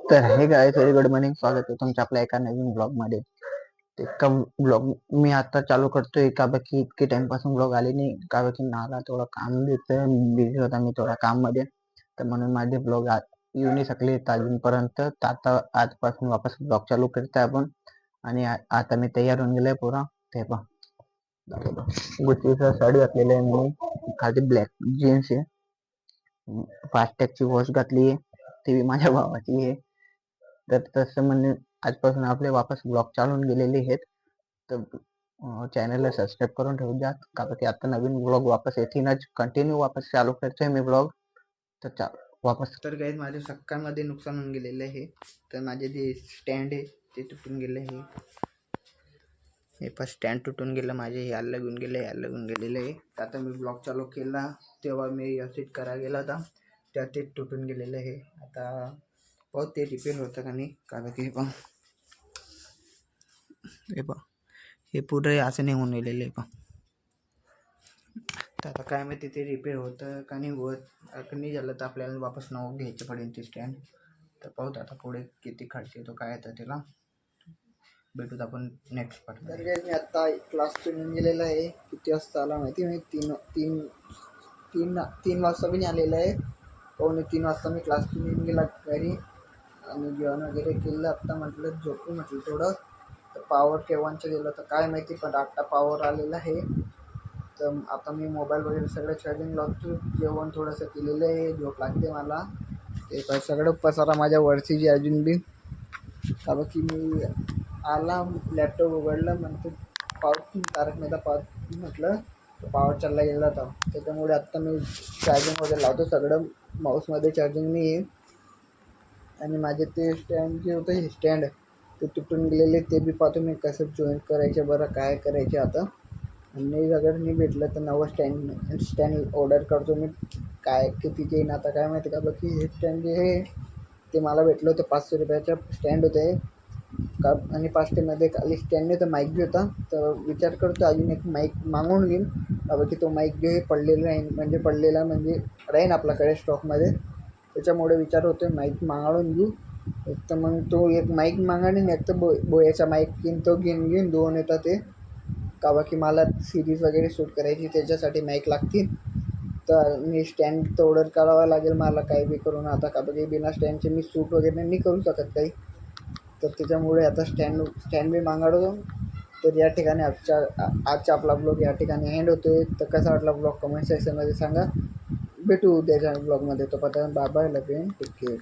तर हे guys, very good morning. स्वागत आहे तुमच्या आपल्या एका नवीन ब्लॉगमध्ये. का ब्लॉग मी आता चालू करतोय का बाकी इतके टाइमपासून ब्लॉग आले नाही, का बाकी मला थोडं काम बिझी होता मी थोडा काममध्ये. तर म्हणून माझे ब्लॉग येऊ नाही शकले अजूनपर्यंत. तर आता आजपासून वापस ब्लॉग चालू करतोय आपण. आणि आता मी तयार होऊन गेलोय पुरा. ते पहा, गुच्चीचा साडी घातलेला आहे मी, खाली ब्लॅक जीन्स आहे, फास्टॅगची वॉच घातली आहे, ती बी माझ्या भावाची आहे. तर तसं म्हणजे आजपासून आपले वापस ब्लॉग चालून गेलेले आहेत. तर चॅनलला सबस्क्राईब करून ठेवू द्या, का की आता नवीन ब्लॉग वापस येतीलच. कंटिन्यू वापस चालू करतोय मी ब्लॉग. तर वापस तर गाईज माझ्या सक्कामध्ये नुकसान होऊन गेलेलं आहे. तर माझे जे स्टँड आहे ते तुटून गेले आहे. हे पण स्टँड तुटून गेलं माझे, हे याला घेऊन गेलेलं आहे. तर आता मी ब्लॉग चालू केला तेव्हा मी असेच करा गेला होता, त्यात ते तुटून गेलेलं आहे. आता बहुत ते रिपेअर होतं का नाही, कारण की हे पुढे असं नाही होऊन गेलेलं आहे. तर आता काय माहिती ते रिपेअर होतं का नाही होत नाही झालं तर आपल्याला वापस नवं घ्यायचं पडेल ते स्टँड. तर पाहूत आता पुढे किती खर्च येतो काय येतं त्याला. भेटूत आपण नेक्स्ट पार्ट. तर मी आता क्लास निघून गेलेला आहे. किती वाजता आला माहिती मी? तीन वाजता बी नाही आलेला आहे. 2:45 वाजता मी क्लास निघून गेला घरी आणि जेवण वगैरे केलं. आत्ता म्हटलं झोपू म्हटलं थोडं. तर पॉवर केव्हाचं गेलं तर काय माहिती, पण आत्ता पॉवर आलेला आहे. तर आता मी मोबाईल वगैरे सगळं चार्जिंग लावतो. जेवण थोडंसं केलेलं आहे, झोप लागते मला. ते काय सगळं पसारा माझ्या वरची जी अजून बी, कारण की मी आला लॅपटॉप उघडलं म्हणतो पावर तारक मेहता पाहत म्हटलं, पॉवर चालला गेला होता. त्याच्यामुळे आत्ता मी चार्जिंग वगैरे लावतो. सगळं माऊसमध्ये चार्जिंग नाही आहे. आणि माझे ते स्टँड जे होतं, हे स्टँड ते तुटून गेलेले, ते बी पाहतो मी कसं जॉईंट करायचे, बरं काय करायचे आता. आणि अगर नाही भेटलं तर नवं स्टँड ऑर्डर करतो मी. काय कितीचे येईन आता काय माहिती, का बाकी हे स्टँड जे आहे ते मला भेटलं होतं 500 रुपयाचं स्टँड होते का. आणि 500मध्ये खाली स्टँड नाही तर माईक बी होता. तर विचार करतो अजून एक माईक मागवून घेईन, बाकी तो माईक जे पडलेला म्हणजे राहीन आपल्याकडे स्टॉकमध्ये. त्याच्यामुळे विचार होतो माईक मागवून घेऊ. एक तर मग तो एक माईक मागवून, एक तर बोयाचा माईक घेईन, तो घेऊन दोन येतात ते. का बाकी मला सिरीज वगैरे शूट करायची त्याच्यासाठी माईक लागतील. तर मी स्टँड तर ऑर्डर करावा लागेल मला काही बी करून आता, का बाकी बिना स्टँडचे मी शूट वगैरे नाही करू शकत काही. तर त्याच्यामुळे आता स्टँड मी मागवतो. तर या ठिकाणी आजचा आपला ब्लॉग या ठिकाणी एंड होतो आहे. तर कसा वाटला ब्लॉग कमेंट सेक्शनमध्ये सांगा. भेटू उद्याच्या ब्लॉगमध्ये. तो पता bye, love you, take care.